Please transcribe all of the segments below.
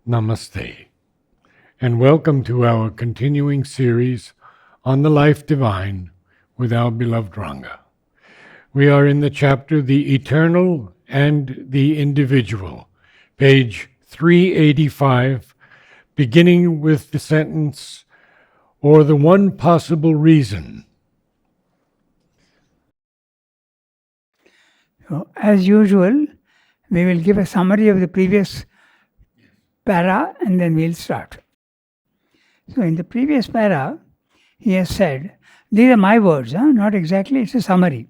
Namaste, and welcome to our continuing series on the life divine with our beloved Ranga. We are in the chapter The Eternal and the Individual, page 385, beginning with the sentence, or the one possible reason. So, as usual, we will give a summary of the previous para and then we'll start. So, in the previous para, he has said, these are my words, not exactly, it's a summary.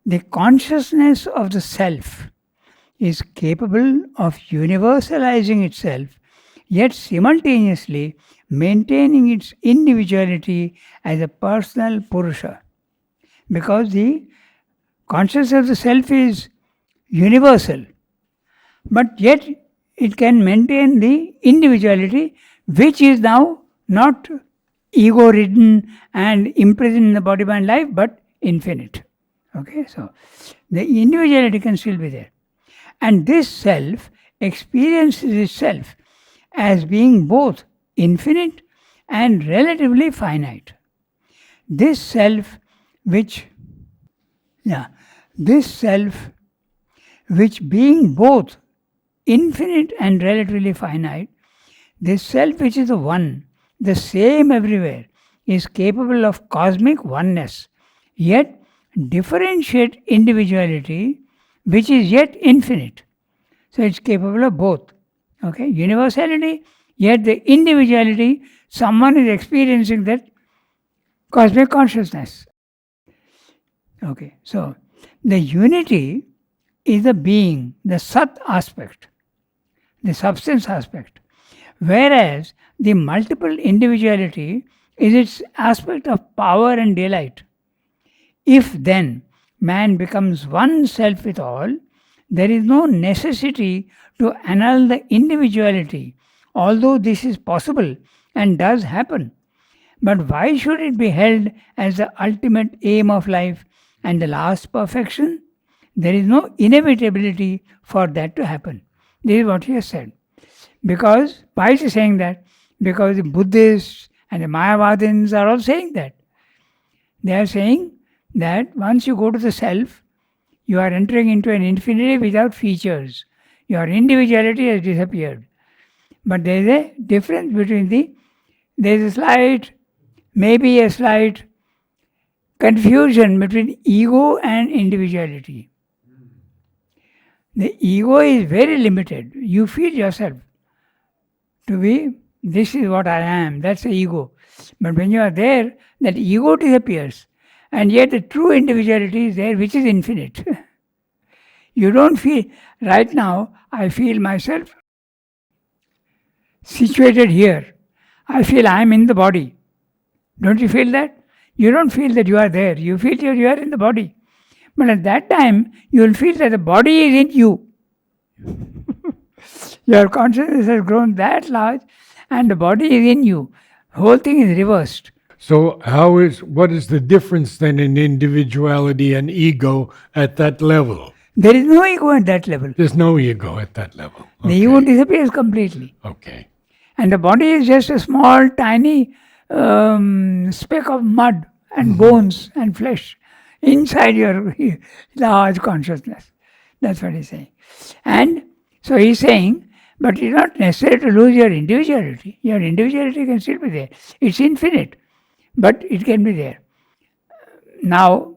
The consciousness of the self is capable of universalizing itself, yet simultaneously maintaining its individuality as a personal Purusha. Because the consciousness of the self is universal, but yet it can maintain the individuality, which is now not ego-ridden and imprisoned in the body-mind life, but infinite. Okay, so the individuality can still be there. And this self experiences itself as being both infinite and relatively finite. This self which being both infinite and relatively finite, this self which is the one, the same everywhere, is capable of cosmic oneness, yet differentiate individuality, which is yet infinite. So it's capable of both. Okay, universality, yet the individuality, someone is experiencing that cosmic consciousness. Okay, so the unity is the being, the Sat aspect, the substance aspect, whereas the multiple individuality is its aspect of power and delight. If then man becomes one self with all, there is no necessity to annul the individuality, although this is possible and does happen. But why should it be held as the ultimate aim of life and the last perfection? There is no inevitability for that to happen. This is what he has said. Because, why is he saying that? Because the Buddhists and the Mayavadins are all saying that. They are saying that once you go to the self, you are entering into an infinity without features. Your individuality has disappeared. But there is a difference between there is maybe a slight confusion between ego and individuality. The ego is very limited. You feel yourself to be, this is what I am, that's the ego. But when you are there, that ego disappears. And yet the true individuality is there, which is infinite. You don't feel, right now, I feel myself situated here. I feel I am in the body. Don't you feel that? You don't feel that you are there. You feel that you are in the body. But at that time, you will feel that the body is in you. Your consciousness has grown that large and the body is in you. The whole thing is reversed. So what is the difference then in individuality and ego at that level? There is no ego at that level. There's no ego at that level. Okay. The ego disappears completely. Okay. And the body is just a small, tiny speck of mud and bones and flesh inside your large consciousness. That's what he's saying. And so he's saying, but it's not necessary to lose your individuality. Your individuality can still be there. It's infinite, but it can be there. Now,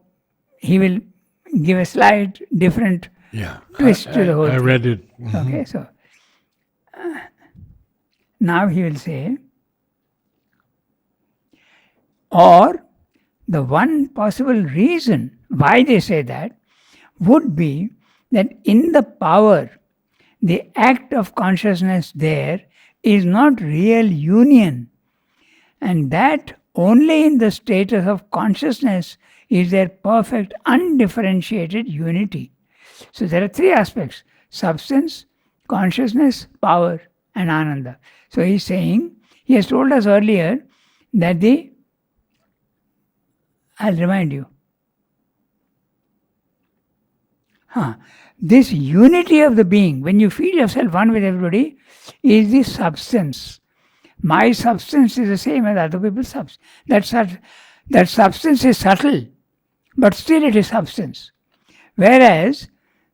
he will give a slight different twist to the whole thing. I read it. Okay, so now he will say, or the one possible reason why they say that would be that in the power, the act of consciousness there is not real union, and that only in the status of consciousness is there perfect undifferentiated unity. So there are three aspects: substance, consciousness, power, and ananda. So he's saying, he has told us earlier that I'll remind you. This unity of the being, when you feel yourself one with everybody, is the substance. My substance is the same as other people's substance. That substance is subtle, but still it is substance. Whereas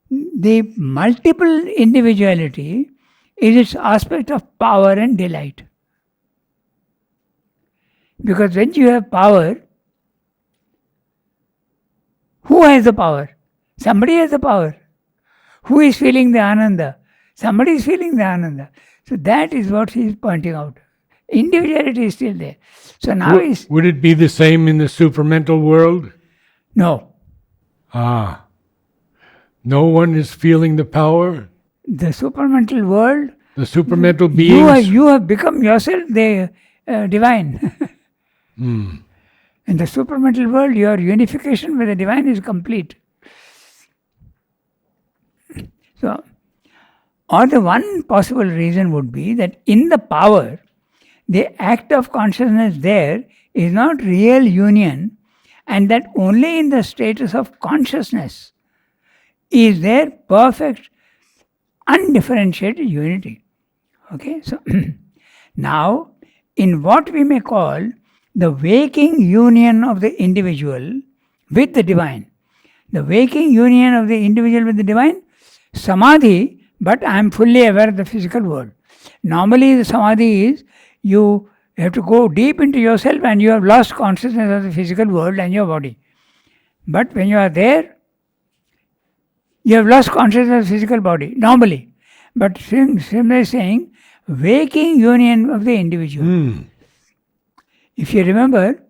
the multiple individuality is its aspect of power and delight. Because when you have power, who has the power? Somebody has the power. Who is feeling the ananda? Somebody is feeling the ananda. So that is what he is pointing out. Individuality is still there. So now would it be the same in the supramental world? No. No one is feeling the power? The supramental world, the supramental beings? You have become yourself the divine. In the supramental world, your unification with the divine is complete. So, or the one possible reason would be that in the power, the act of consciousness there is not real union, and that only in the status of consciousness is there perfect, undifferentiated unity. Okay, so now in what we may call the waking union of the individual with the divine, the waking union of the individual with the divine, samadhi, but I am fully aware of the physical world. Normally the samadhi is you have to go deep into yourself and you have lost consciousness of the physical world and your body. But when you are there, you have lost consciousness of the physical body, normally. But Srimad is saying, waking union of the individual. If you remember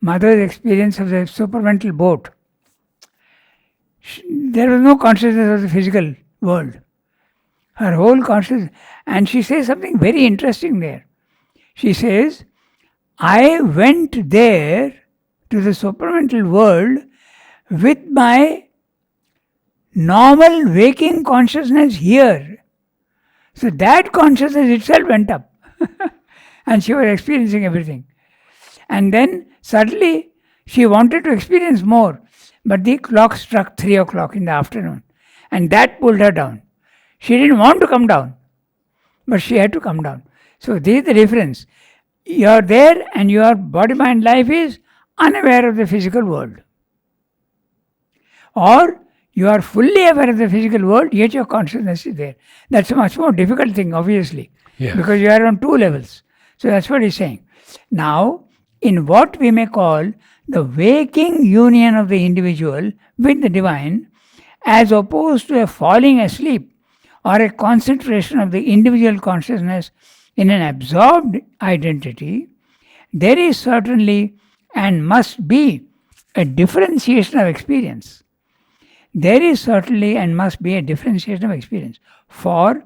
Mother's experience of the supramental boat, there was no consciousness of the physical world. Her whole consciousness, and she says something very interesting there. She says, I went there to the supramental world with my normal waking consciousness here. So that consciousness itself went up. And she was experiencing everything. And then suddenly she wanted to experience more. But the clock struck 3 o'clock in the afternoon. And that pulled her down. She didn't want to come down. But she had to come down. So this is the difference. You are there and your body-mind life is unaware of the physical world. Or you are fully aware of the physical world, yet your consciousness is there. That's a much more difficult thing, obviously. Yes. Because you are on two levels. So that's what he's saying. Now, in what we may call the waking union of the individual with the divine, as opposed to a falling asleep or a concentration of the individual consciousness in an absorbed identity, there is certainly and must be a differentiation of experience. There is certainly and must be a differentiation of experience. For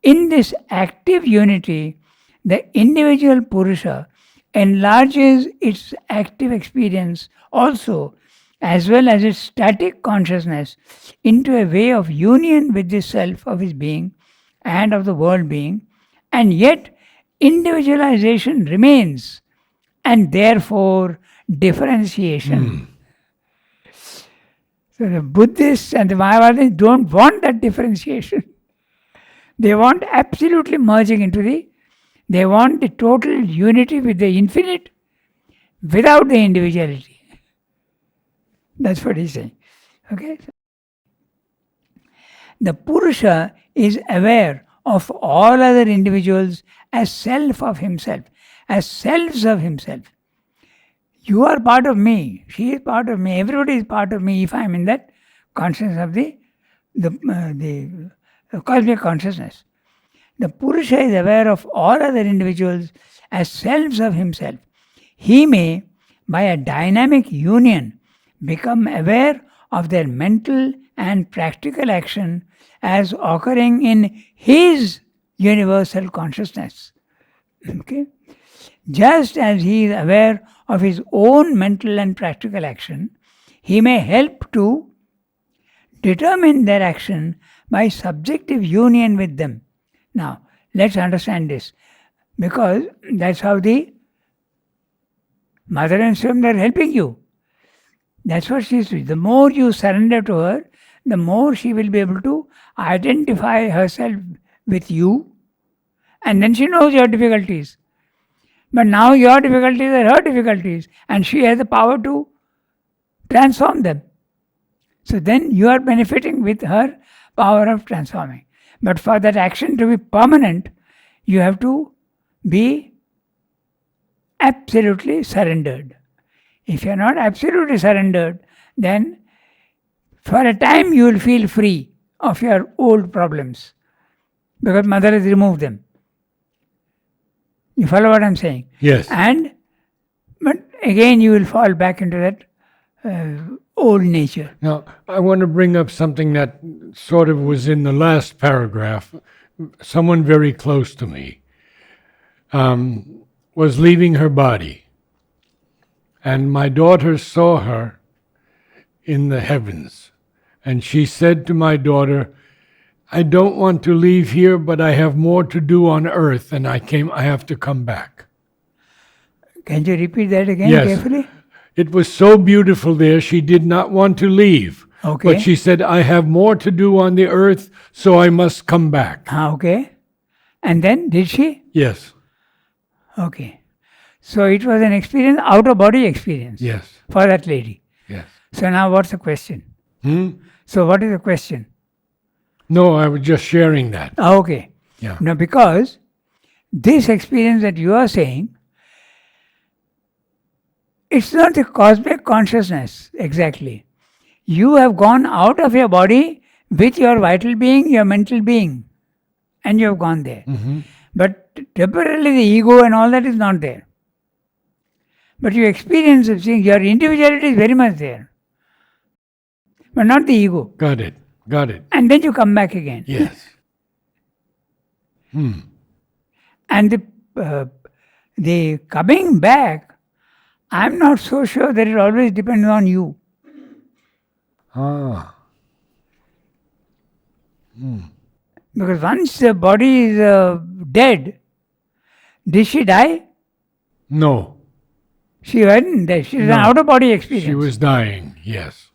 in this active unity, the individual Purusha enlarges its active experience also, as well as its static consciousness, into a way of union with the self of his being and of the world being, and yet individualization remains, and therefore differentiation. So the Buddhists and the Mayavadis don't want that differentiation. They want absolutely merging into they want the total unity with the infinite without the individuality. That's what he's saying. Okay? The Purusha is aware of all other individuals as self of himself, as selves of himself. You are part of me, she is part of me, everybody is part of me if I am in that consciousness of the cosmic consciousness. The Purusha is aware of all other individuals as selves of himself. He may, by a dynamic union, become aware of their mental and practical action as occurring in his universal consciousness. Okay? Just as he is aware of his own mental and practical action, he may help to determine their action by subjective union with them. Now, let's understand this, because that's how the mother and son are helping you. That's what she's doing. The more you surrender to her, the more she will be able to identify herself with you, and then she knows your difficulties. But now your difficulties are her difficulties, and she has the power to transform them. So then you are benefiting with her power of transforming. But for that action to be permanent, you have to be absolutely surrendered. If you are not absolutely surrendered, then for a time you will feel free of your old problems because Mother has removed them. You follow what I am saying? Yes. But again you will fall back into that old nature. Now, I want to bring up something that sort of was in the last paragraph. Someone very close to me was leaving her body, and my daughter saw her in the heavens, and she said to my daughter, I don't want to leave here, but I have more to do on earth, and I have to come back. Can you repeat that again carefully? It was so beautiful there, she did not want to leave. Okay. But she said, I have more to do on the earth, so I must come back. Okay. And then, did she? Yes. Okay. So it was an experience, out-of-body experience. Yes. For that lady. Yes. So now what's the question? So what is the question? No, I was just sharing that. Okay. Yeah. Now because this experience that you are saying, it's not a cosmic consciousness exactly. You have gone out of your body with your vital being, your mental being, and you have gone there. But temporarily the ego and all that is not there. But you experience of seeing your individuality is very much there. But not the ego. Got it. And then you come back again. Yes. And the coming back, I'm not so sure that it always depends on you. Because once the body is dead, did she die? No. She hadn't died. She was an out-of-body experience. She was dying, yes.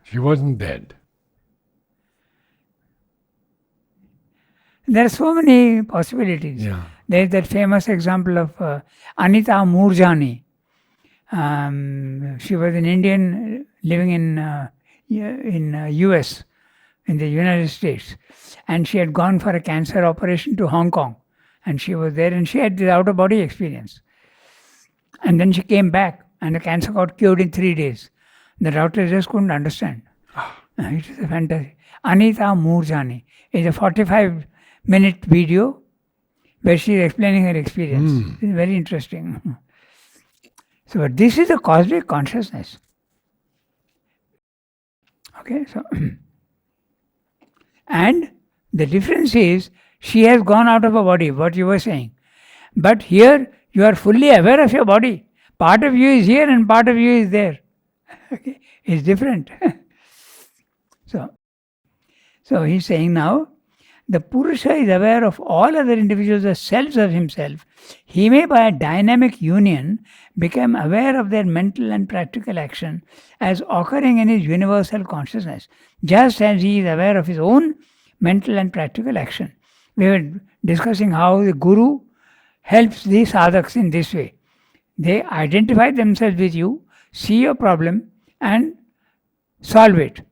She wasn't dead. There are so many possibilities. Yeah. There is that famous example of Anita Moorjani. She was an Indian living in US, in the United States. And she had gone for a cancer operation to Hong Kong. And she was there and she had this out-of-body experience. And then she came back and the cancer got cured in 3 days. The doctors just couldn't understand. It is a fantastic. Anita Moorjani is a 45-minute video where she is explaining her experience. It's very interesting. So this is a cosmic consciousness. Okay, so and the difference is she has gone out of her body, what you were saying. But here you are fully aware of your body. Part of you is here and part of you is there. Okay, it's different. So he's saying now, the Purusha is aware of all other individuals as selves of himself. He may, by a dynamic union, become aware of their mental and practical action as occurring in his universal consciousness, just as he is aware of his own mental and practical action. We were discussing how the Guru helps the sadhaks in this way. They identify themselves with you, see your problem and solve it.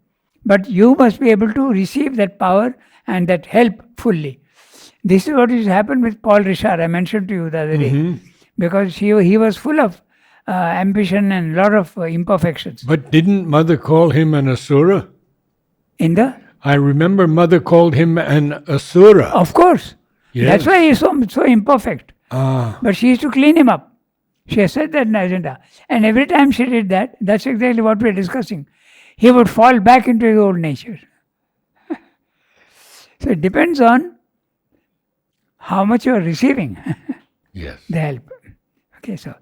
But you must be able to receive that power and that help fully. This is what has happened with Paul Richard, I mentioned to you the other day. Because he was full of ambition and a lot of imperfections. But didn't Mother call him an asura? I remember Mother called him an asura. Of course. Yes. That's why he is so imperfect. Ah. But she used to clean him up. She has said that in the agenda. And every time she did that, that's exactly what we are discussing. He would fall back into his old nature. So it depends on how much you are receiving. Yes. The help. Okay, so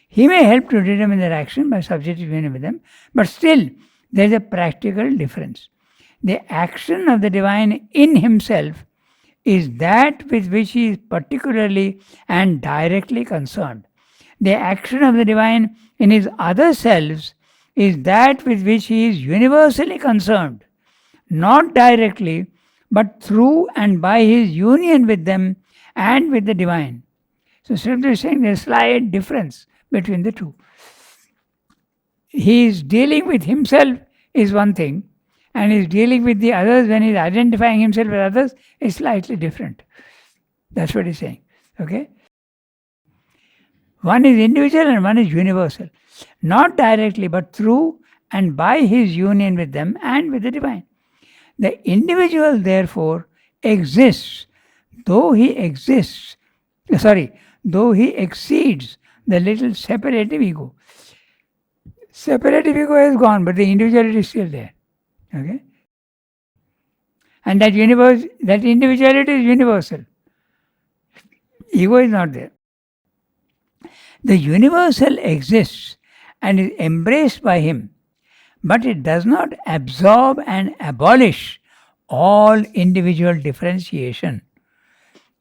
he may help to determine their action by subjective union with them, but still there is a practical difference. The action of the divine in himself is that with which he is particularly and directly concerned. The action of the divine in his other selves is that with which he is universally concerned, not directly, but through and by his union with them and with the divine. So Srimati is saying there's a slight difference between the two. He is dealing with himself is one thing, and is dealing with the others when he's identifying himself with others is slightly different. That's what he's saying. Okay? One is individual and one is universal. Not directly, but through and by his union with them and with the divine. The individual, therefore, exists, though he exceeds the little separative ego. Separative ego is gone, but the individuality is still there. Okay? And that individuality is universal. Ego is not there. The universal exists and is embraced by him, but it does not absorb and abolish all individual differentiation,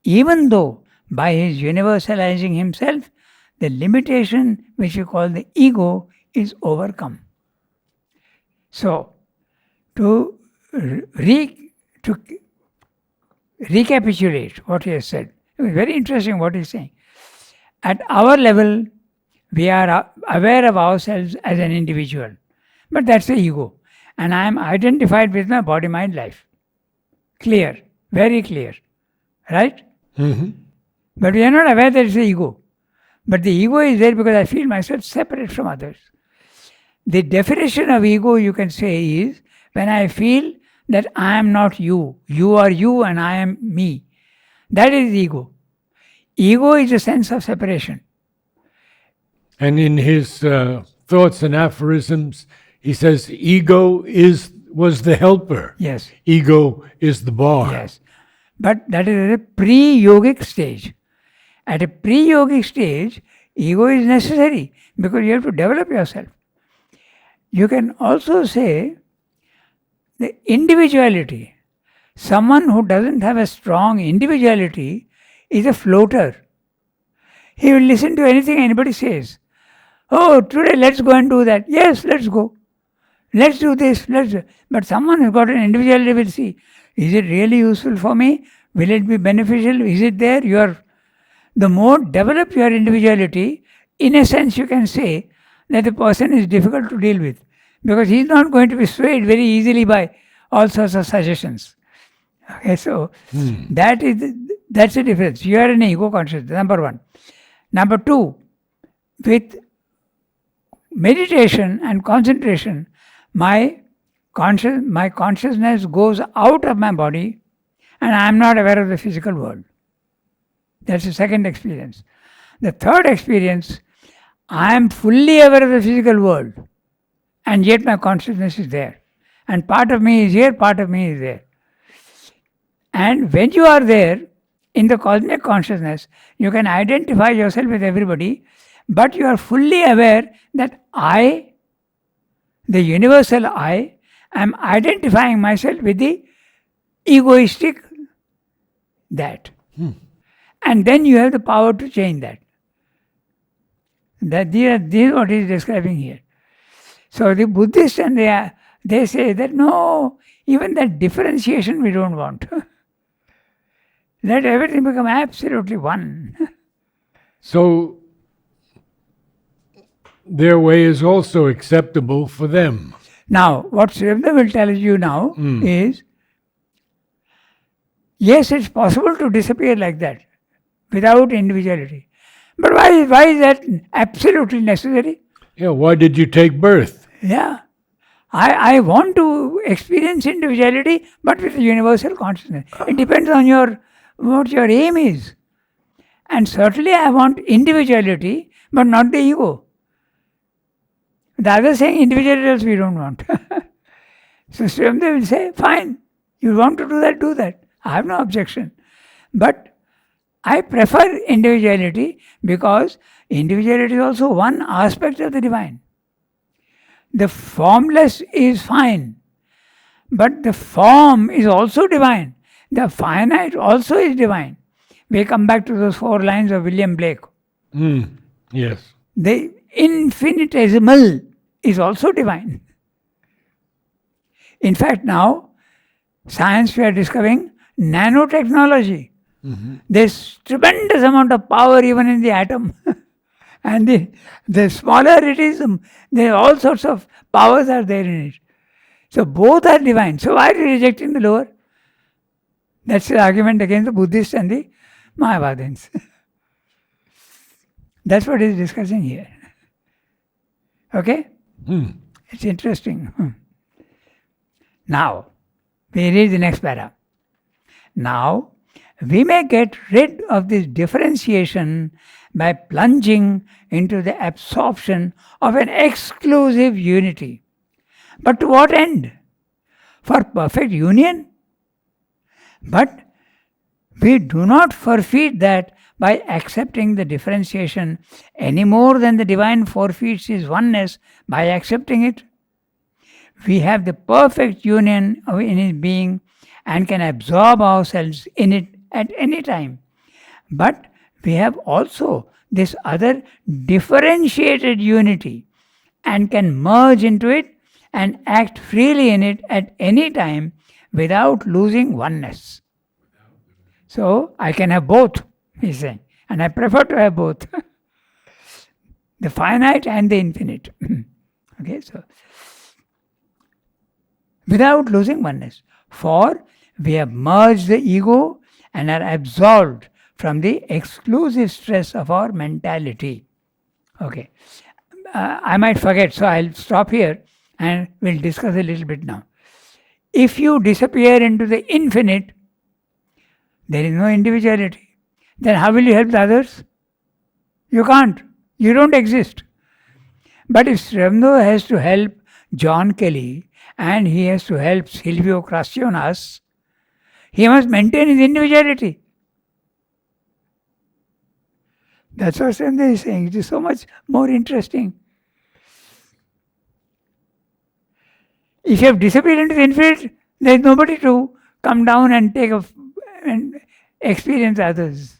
even though by his universalizing himself, the limitation which we call the ego is overcome. So, to recapitulate what he has said, it was very interesting what he's saying. At our level, we are aware of ourselves as an individual, but that's the ego. And I am identified with my body, mind, life. Clear, very clear. Right? Mm-hmm. But we are not aware that it's the ego. But the ego is there because I feel myself separate from others. The definition of ego, you can say, is when I feel that I am not you. You are you and I am me. That is ego. Ego is a sense of separation. And in his thoughts and aphorisms, he says ego was the helper. Yes. Ego is the bar. Yes. But that is at a pre-yogic stage. At a pre-yogic stage, ego is necessary because you have to develop yourself. You can also say the individuality. Someone who doesn't have a strong individuality is a floater. He will listen to anything anybody says. Oh, today let's go and do that. Yes, let's go. Let's do this. But someone who's got an individuality will see, is it really useful for me? Will it be beneficial? Is it there? The more develop your individuality, in a sense you can say that the person is difficult to deal with because he's not going to be swayed very easily by all sorts of suggestions. Okay, so that's the difference. You are an ego consciousness, number one. Number two, with meditation and concentration, my consciousness goes out of my body and I am not aware of the physical world. That's the second experience. The third experience, I am fully aware of the physical world and yet my consciousness is there. And part of me is here, part of me is there. And when you are there in the cosmic consciousness, you can identify yourself with everybody, but you are fully aware that I, the universal I, am identifying myself with the egoistic that. And then you have the power to change that. This is what he is describing here. So the Buddhists and they say that no, even that differentiation we don't want. Let everything become absolutely one. So their way is also acceptable for them. Now, what Srimda will tell you now is, yes, it's possible to disappear like that without individuality. But why is that absolutely necessary? Yeah, why did you take birth? Yeah. I want to experience individuality, but with a universal consciousness. It depends on what your aim is. And certainly I want individuality, but not the ego. The other saying individuality we don't want. So Srimdev will say, fine, you want to do that. I have no objection. But I prefer individuality because individuality is also one aspect of the divine. The formless is fine, but the form is also divine. The finite also is divine. We come back to those 4 lines of William Blake. Yes. The infinitesimal is also divine. In fact, now, science we are discovering nanotechnology. There's tremendous amount of power even in the atom. And the smaller it is, there are all sorts of powers are there in it. So both are divine. So why are you rejecting the lower? That's the argument against the Buddhists and the Mayavadins. That's what he's discussing here. Okay? It's interesting. Now, we read the next para. Now, we may get rid of this differentiation by plunging into the absorption of an exclusive unity. But to what end? For perfect union? But we do not forfeit that by accepting the differentiation any more than the divine forfeits his oneness by accepting it. We have the perfect union in his being and can absorb ourselves in it at any time. But we have also this other differentiated unity and can merge into it and act freely in it at any time without losing oneness. So I can have both, he's saying, and I prefer to have both. The finite and the infinite. Okay, so without losing oneness. For we have merged the ego and are absolved from the exclusive stress of our mentality. Okay. I might forget, so I'll stop here and we'll discuss a little bit now. If you disappear into the infinite, there is no individuality. Then how will you help the others? You can't. You don't exist. But if Sremdo has to help John Kelly and he has to help Silvio Crasionas, he must maintain his individuality. That's what Sremdo is saying. It is so much more interesting. If you have disappeared into the infinite, there is nobody to come down and take and experience others'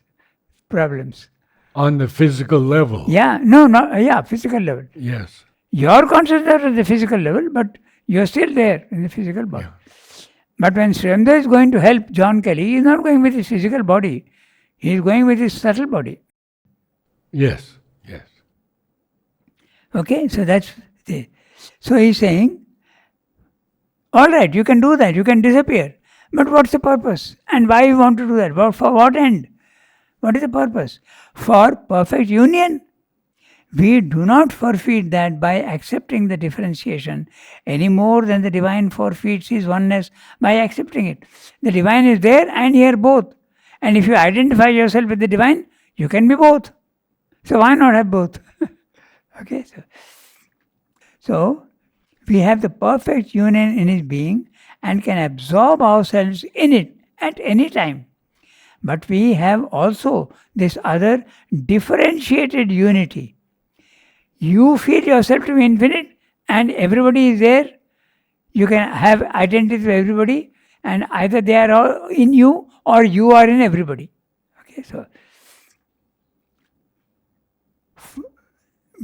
problems. On the physical level. Yeah, physical level. Yes. You're conscious at the physical level, but you're still there in the physical body. Yeah. But when Sremda is going to help John Kelly, he's not going with his physical body. He's going with his subtle body. Yes. Okay, so that's it. So he's saying, all right, you can do that, you can disappear. But what's the purpose? And why you want to do that? For what end? What is the purpose? For perfect union. We do not forfeit that by accepting the differentiation any more than the divine forfeits his oneness by accepting it. The divine is there and here both. And if you identify yourself with the divine, you can be both. So why not have both? Okay, so we have the perfect union in his being and can absorb ourselves in it at any time. But we have also this other differentiated unity. You feel yourself to be infinite and everybody is there. You can have identity with everybody and either they are all in you or you are in everybody. Okay, so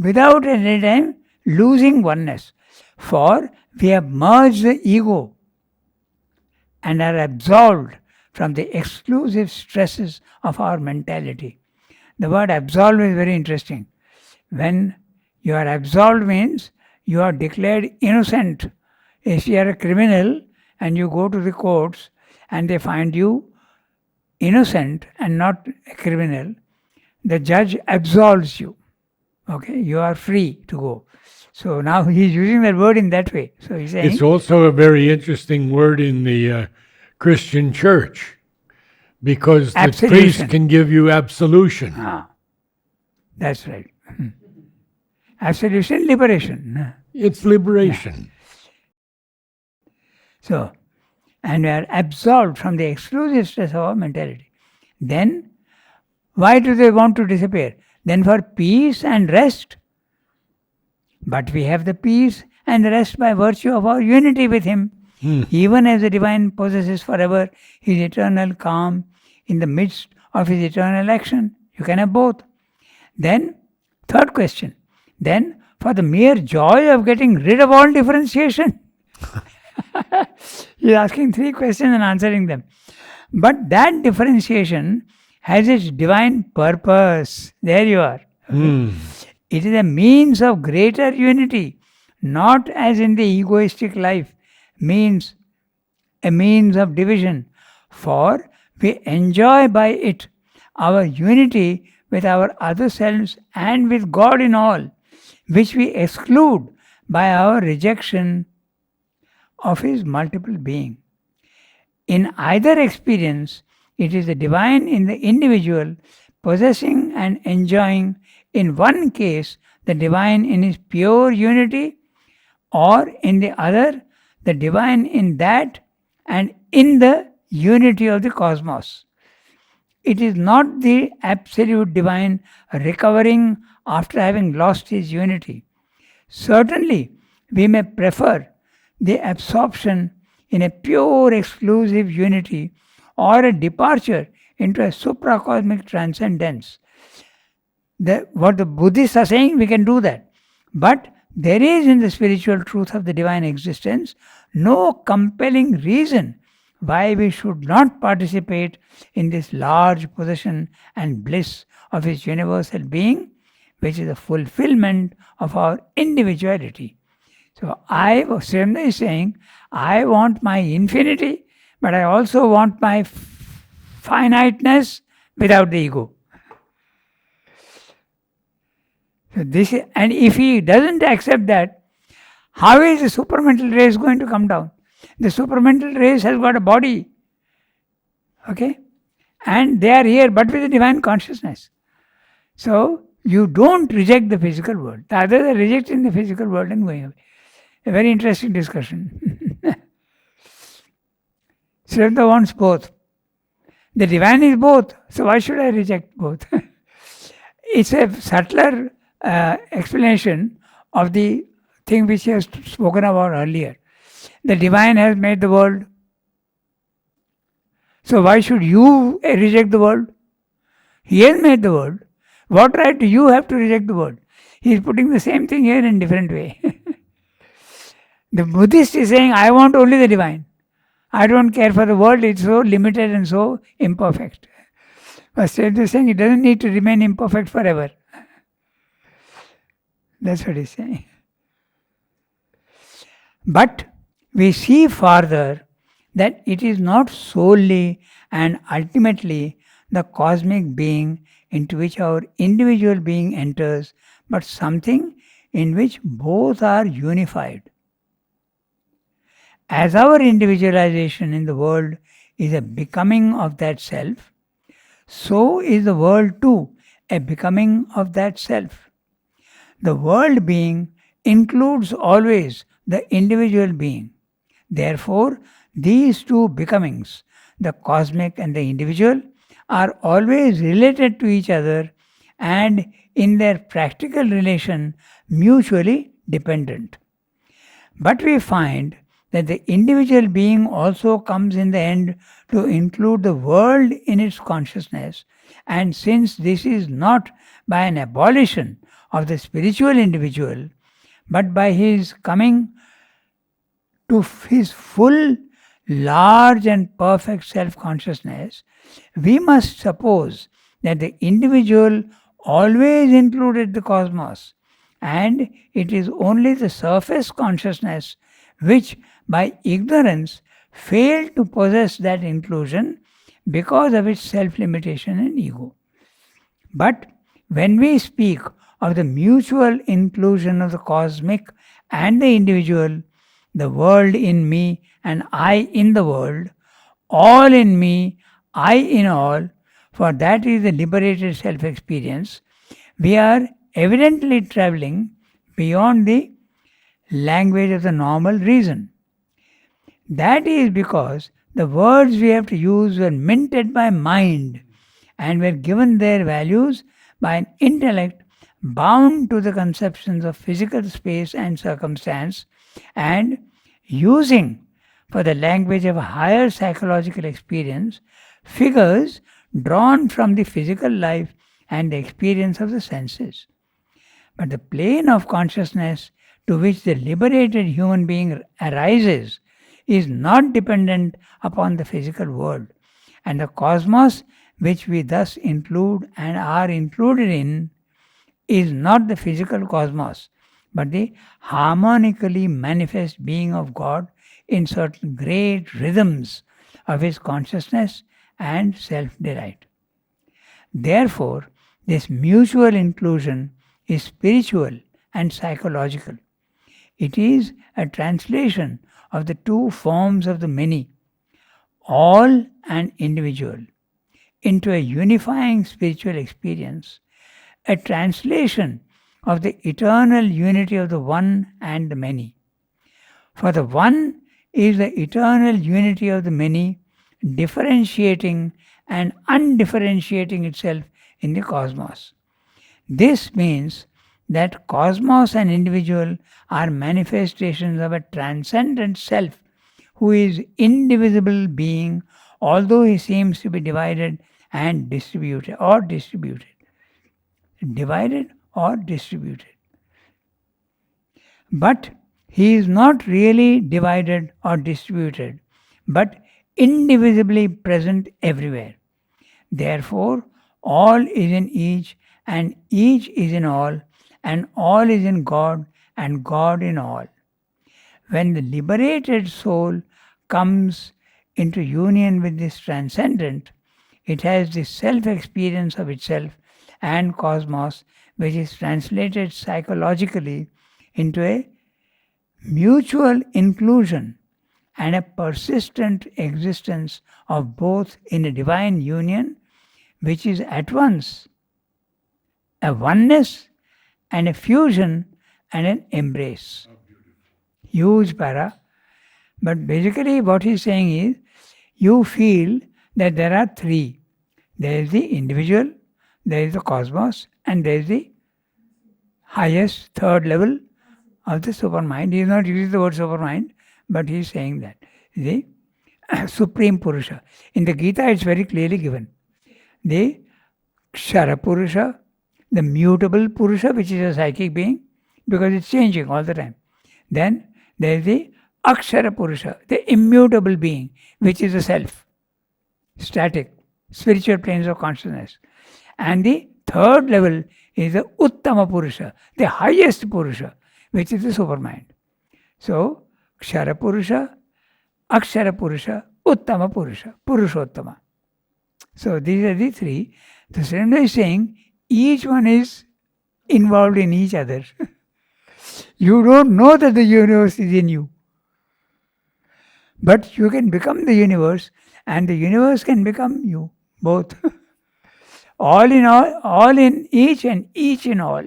without at any time losing oneness. For we have merged the ego and are absolved from the exclusive stresses of our mentality. The word absolve is very interesting. When you are absolved means you are declared innocent. If you are a criminal and you go to the courts and they find you innocent and not a criminal, the judge absolves you. Okay, you are free to go. So now he's using that word in that way. So he's saying it's also a very interesting word in the Christian church because the priest can give you absolution. That's right. Absolution, liberation. It's liberation. Yeah. So, and we are absolved from the exclusive stress of our mentality. Then, why do they want to disappear? Then for peace and rest. But we have the peace and rest by virtue of our unity with him. Even as the divine possesses forever his eternal calm in the midst of his eternal action. You can have both. Then, Third question. Then, for the mere joy of getting rid of all differentiation. He's asking 3 questions and answering them. But that differentiation has its divine purpose. There you are. Okay? It is a means of greater unity, not as in the egoistic life, means a means of division. For we enjoy by it our unity with our other selves and with God in all, which we exclude by our rejection of His multiple being. In either experience, it is the divine in the individual possessing and enjoying, in one case, the divine in His pure unity, or in the other, the divine in that and in the unity of the cosmos. It is not the absolute divine recovering after having lost his unity. Certainly, we may prefer the absorption in a pure exclusive unity or a departure into a supracosmic transcendence. What the Buddhists are saying, we can do that. But there is in the spiritual truth of the divine existence no compelling reason why we should not participate in this large possession and bliss of His universal being, which is the fulfillment of our individuality. So Srimna is saying, I want my infinity, but I also want my finiteness without the ego. So and if he doesn't accept that, how is the supramental race going to come down? The supramental race has got a body. Okay? And they are here but with the divine consciousness. So you don't reject the physical world. The others are rejecting the physical world and going away. A very interesting discussion. Srimanta wants both. The divine is both. So why should I reject both? It's a subtler explanation of the thing which he has spoken about earlier. The divine has made the world. So why should you reject the world? He has made the world. What right do you have to reject the world? He is putting the same thing here in a different way. The Buddhist is saying, I want only the divine. I don't care for the world, it's so limited and so imperfect. But Srimanta is saying it doesn't need to remain imperfect forever. That's what he's saying. But we see further that it is not solely and ultimately the cosmic being into which our individual being enters, but something in which both are unified. As our individualization in the world is a becoming of that self, so is the world too a becoming of that self. The world being includes always the individual being. Therefore, these two becomings, the cosmic and the individual, are always related to each other and in their practical relation mutually dependent. But we find that the individual being also comes in the end to include the world in its consciousness, and since this is not by an abolition of the spiritual individual, but by his coming to his full, large and perfect self-consciousness, we must suppose that the individual always included the cosmos, and it is only the surface consciousness which, by ignorance, failed to possess that inclusion because of its self-limitation and ego. But when we speak of the mutual inclusion of the cosmic and the individual, the world in me and I in the world, all in me, I in all, for that is the liberated self-experience, we are evidently traveling beyond the language of the normal reason. That is because the words we have to use were minted by mind and were given their values by an intellect bound to the conceptions of physical space and circumstance, and using for the language of a higher psychological experience figures drawn from the physical life and the experience of the senses. But the plane of consciousness to which the liberated human being arises is not dependent upon the physical world, and the cosmos which we thus include and are included in is not the physical cosmos, but the harmonically manifest being of God in certain great rhythms of his consciousness and self delight. Therefore, this mutual inclusion is spiritual and psychological. It is a translation of the two forms of the many, all and individual, into a unifying spiritual experience, a translation of the eternal unity of the one and the many. For the one is the eternal unity of the many, differentiating and undifferentiating itself in the cosmos. This means that cosmos and individual are manifestations of a transcendent self who is indivisible being, although he seems to be divided and distributed or distributed. Divided or distributed. But he is not really divided or distributed, but indivisibly present everywhere. Therefore, all is in each, and each is in all is in God, and God in all. When the liberated soul comes into union with this transcendent, it has the self-experience of itself and cosmos, which is translated psychologically into a mutual inclusion and a persistent existence of both in a divine union, which is at once a oneness and a fusion and an embrace. Huge para. But basically what he's saying is, you feel that there are three. There is the individual, there is the cosmos, and there is the highest third level of the supermind. He is not using the word supermind, but he is saying that. The Supreme Purusha. In the Gita it's very clearly given. The Kshara Purusha, the mutable Purusha, which is a psychic being, because it's changing all the time. Then there is the Akshara Purusha, the immutable being, which is the self, static, spiritual planes of consciousness. And the third level is the Uttama Purusha, the highest Purusha, which is the supermind. So, Kshara Purusha, Akshara Purusha, Uttama Purusha, Purushottama. So, these are the three. The Surrender is saying each one is involved in each other. You don't know that the universe is in you. But you can become the universe, and the universe can become you, both. All in all in each, and each in all.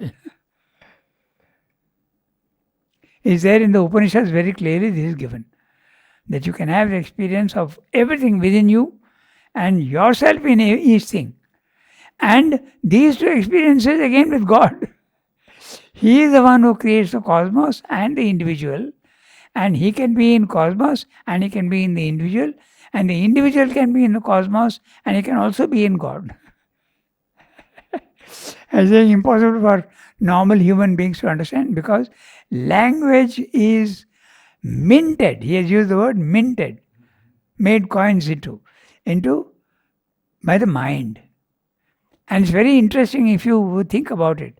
Is there in the Upanishads very clearly this is given. That you can have the experience of everything within you and yourself in each thing. And these two experiences again with God. He is the one who creates the cosmos and the individual. And he can be in cosmos and he can be in the individual. And the individual can be in the cosmos and he can also be in God. I say impossible for normal human beings to understand, because language is minted. He has used the word minted, made coins into by the mind. And it's very interesting if you think about it.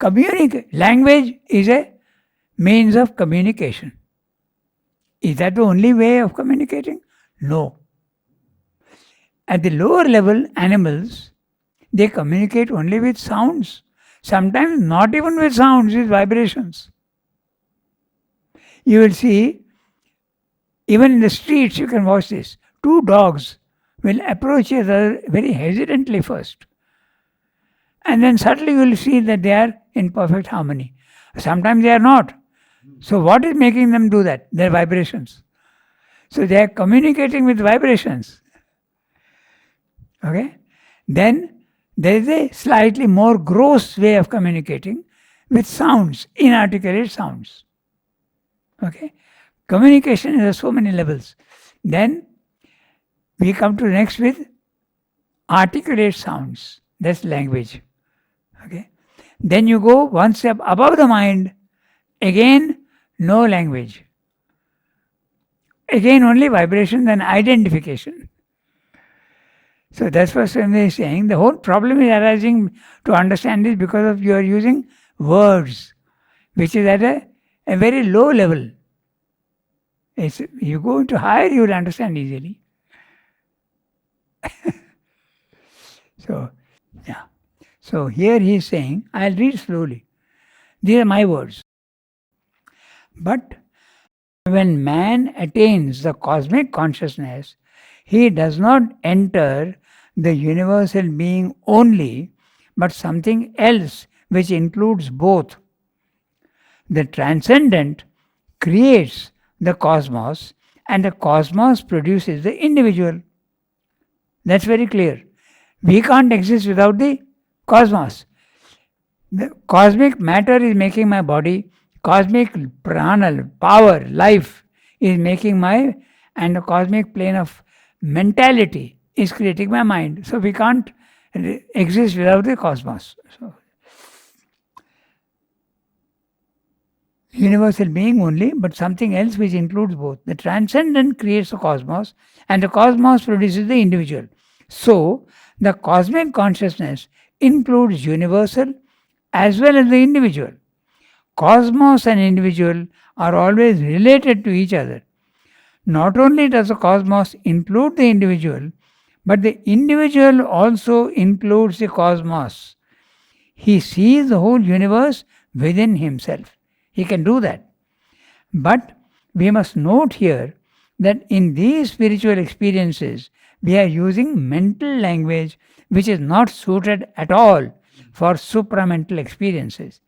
Language is a means of communication. Is that the only way of communicating? No. At the lower level, animals, they communicate only with sounds. Sometimes not even with sounds, with vibrations. You will see, even in the streets, you can watch this. Two dogs will approach each other very hesitantly first. And then suddenly you will see that they are in perfect harmony. Sometimes they are not. So what is making them do that? Their vibrations. So they are communicating with vibrations. Okay? Then there is a slightly more gross way of communicating with sounds, inarticulate sounds. Okay? Communication is at so many levels. Then we come to next with articulate sounds. That's language. Okay? Then you go one step above the mind, again, no language. Again, only vibration and identification. So that's what Swami is saying. The whole problem is arising to understand this because of you are using words, which is at a very low level. You go into higher, you will understand easily. So, yeah. So here he is saying, I'll read slowly. These are my words. But when man attains the cosmic consciousness, he does not enter the universal being only, but something else which includes both. The transcendent creates the cosmos, and the cosmos produces the individual. That's very clear. We can't exist without the cosmos. The cosmic matter is making my body, cosmic pranal, power, life is making and the cosmic plane of mentality is creating my mind. So we can't exist without the cosmos. So, universal being only, but something else which includes both. The transcendent creates the cosmos, and the cosmos produces the individual. So, the cosmic consciousness includes universal as well as the individual. Cosmos and individual are always related to each other. Not only does the cosmos include the individual, but the individual also includes the cosmos. He sees the whole universe within himself. He can do that. But we must note here that in these spiritual experiences, we are using mental language which is not suited at all for supramental experiences.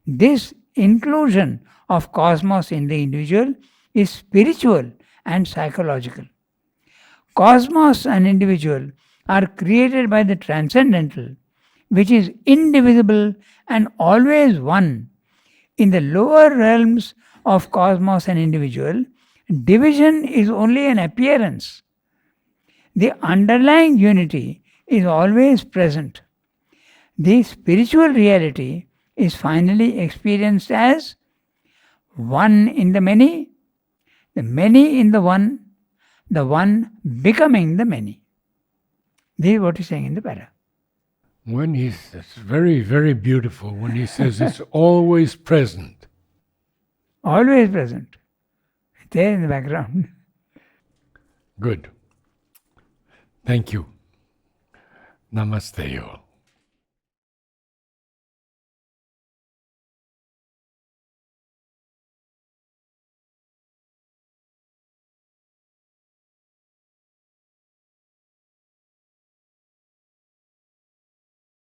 This inclusion of cosmos in the individual is spiritual and psychological. Cosmos and individual are created by the transcendental, which is indivisible and always one. In the lower realms of cosmos and individual, division is only an appearance. The underlying unity is always present. The spiritual reality is finally experienced as one in the many in the one becoming the many. This is what he's saying in the para. It's very, very beautiful when he says it's always present. Always present. It's there in the background. Good. Thank you. Namaste, all.